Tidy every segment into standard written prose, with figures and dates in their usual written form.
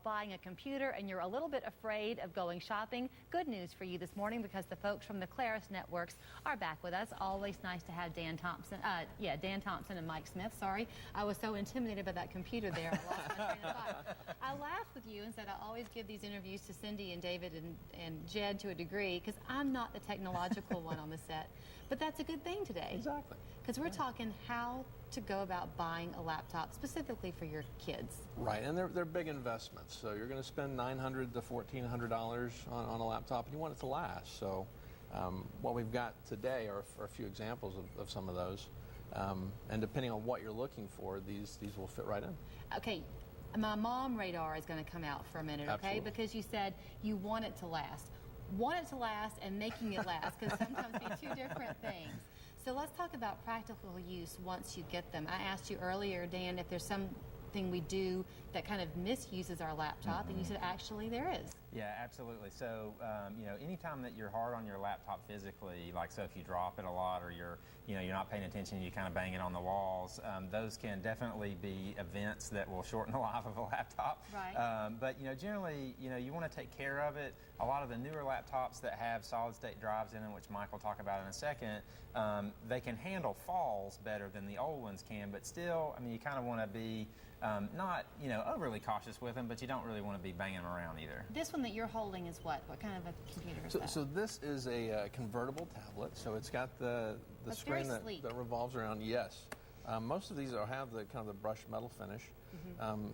Buying a computer and you're a little bit afraid of going shopping. Good news for you this morning because the folks from the Claris networks are back with us. Always nice to have Dan Thompson. Dan Thompson and Mike Smith. Sorry, I was so intimidated by that computer there. I lost my train of thought. I laughed with you and said I always give these interviews to Cindy and David and Jed to a degree because I'm not the technological one on the set. But that's a good thing today. Exactly. Because we're talking how to go about buying a laptop specifically for your kids. Right, and they're big investments. So you're going to spend $900 to $1,400 on a laptop, and you want it to last. So what we've got today are a few examples of some of those. And depending on what you're looking for, these will fit right in. Okay. My mom radar is going to come out for a minute, okay? Absolutely. Because you said you want it to last. Want it to last and making it last can sometimes be two different things. So let's talk about practical use once you get them. I asked you earlier, Dan, if there's something we do that kind of misuses our laptop, and you said actually there is. Yeah, absolutely. So, anytime that you're hard on your laptop physically, like so if you drop it a lot or you're not paying attention, you kind of bang it on the walls, those can definitely be events that will shorten the life of a laptop. Right. But, generally, you want to take care of it. A lot of the newer laptops that have solid-state drives in them, which Mike will talk about in a second, they can handle falls better than the old ones can, but still, you kind of want to be not, overly cautious with them, but you don't really want to be banging them around either. This one that you're holding is what? What kind of a computer is that? So this is a convertible tablet. So it's got the screen that revolves around. Yes. Most of these have the kind of the brushed metal finish.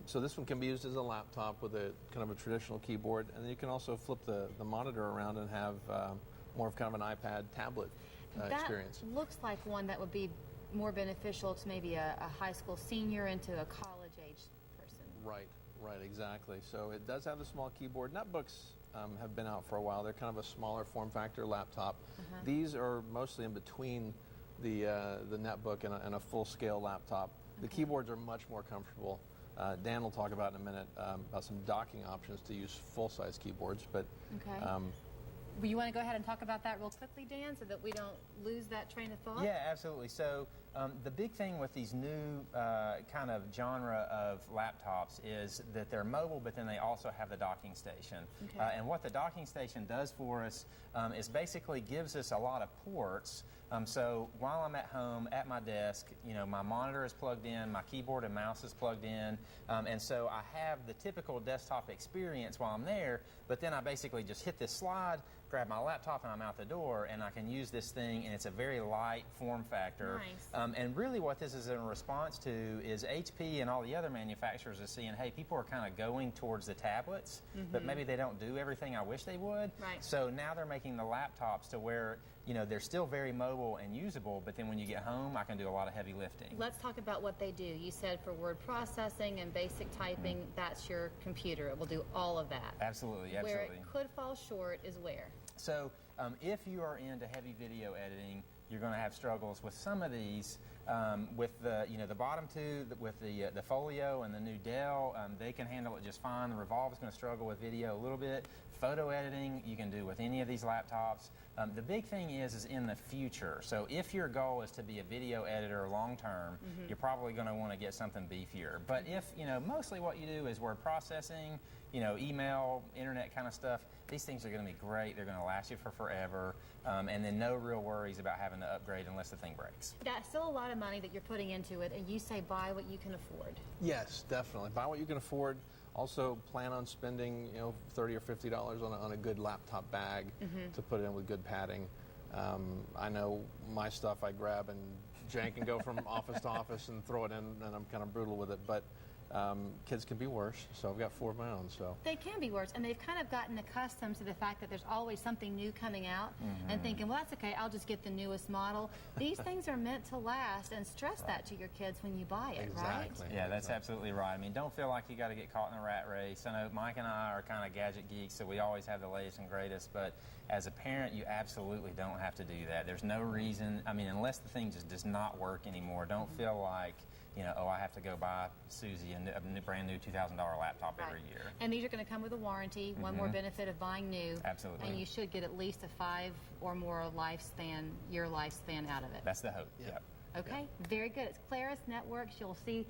So this one can be used as a laptop with a kind of a traditional keyboard, and then you can also flip the monitor around and have more of kind of an iPad tablet experience. That looks like one that would be more beneficial to maybe a high school senior into a college-age person. Right, exactly. So it does have a small keyboard. Netbooks have been out for a while. They're kind of a smaller form factor laptop. These are mostly in between the netbook and a full-scale laptop. The keyboards are much more comfortable. Dan will talk about in a minute about some docking options to use full-size keyboards. But you want to go ahead and talk about that real quickly, Dan, so that we don't lose that train of thought? Yeah, absolutely. So the big thing with these new kind of genre of laptops is that they're mobile, but then they also have the docking station. And what the docking station does for us is basically gives us a lot of ports. So while I'm at home, at my desk, my monitor is plugged in, my keyboard and mouse is plugged in, and so I have the typical desktop experience while I'm there, but then I basically just hit this slide, grab my laptop, and I'm out the door, and I can use this thing, and it's a very light form factor. Nice. And really what this is in response to is HP and all the other manufacturers are seeing, hey, people are kind of going towards the tablets, but maybe they don't do everything I wish they would. Right. So now they're making the laptops to where, they're still very mobile and usable, but then when you get home, I can do a lot of heavy lifting. Let's talk about what they do. You said for word processing and basic typing, that's your computer. It will do all of that. Absolutely. Where it could fall short is where? So if you are into heavy video editing, you're going to have struggles with some of these. With the bottom two, with the Folio and the new Dell, they can handle it just fine. The Revolve is going to struggle with video a little bit. Photo editing you can do with any of these laptops. The big thing is in the future. So if your goal is to be a video editor long term, you're probably going to want to get something beefier. But if mostly what you do is word processing, email, internet kind of stuff, these things are going to be great. They're going to last you for forever, and then no real worries about having to upgrade unless the thing breaks. That's still a lot of money that you're putting into it, and you say buy what you can afford. Yes, definitely. Buy what you can afford. Also plan on spending $30 or $50 on a good laptop bag to put it in with good padding. I know my stuff I grab and jank and go from office to office and throw it in, and I'm kind of brutal with it. But kids can be worse, so I've got 4 of my own. So they can be worse, and they've kind of gotten accustomed to the fact that there's always something new coming out, and thinking, well, that's okay, I'll just get the newest model. These things are meant to last, and stress that to your kids when you buy it, right? Yeah, that's absolutely right. Don't feel like you got to get caught in a rat race. I know Mike and I are kind of gadget geeks, so we always have the latest and greatest, but as a parent, you absolutely don't have to do that. There's no reason, unless the thing just does not work anymore, don't feel like, I have to go buy Susie a brand new $2,000 laptop every year. And these are going to come with a warranty. One more benefit of buying new. Absolutely. And you should get at least a 5 or more year lifespan out of it. That's the hope. Yeah. Okay, very good. It's Claris Networks. You'll see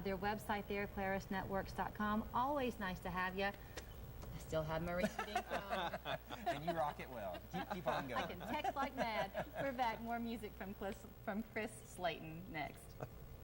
their website there, clarisnetworks.com. Always nice to have you. I still have my ring-a-ding phone. And you rock it well. Keep on going. I can text like mad. We're back. More music from Chris Slayton next.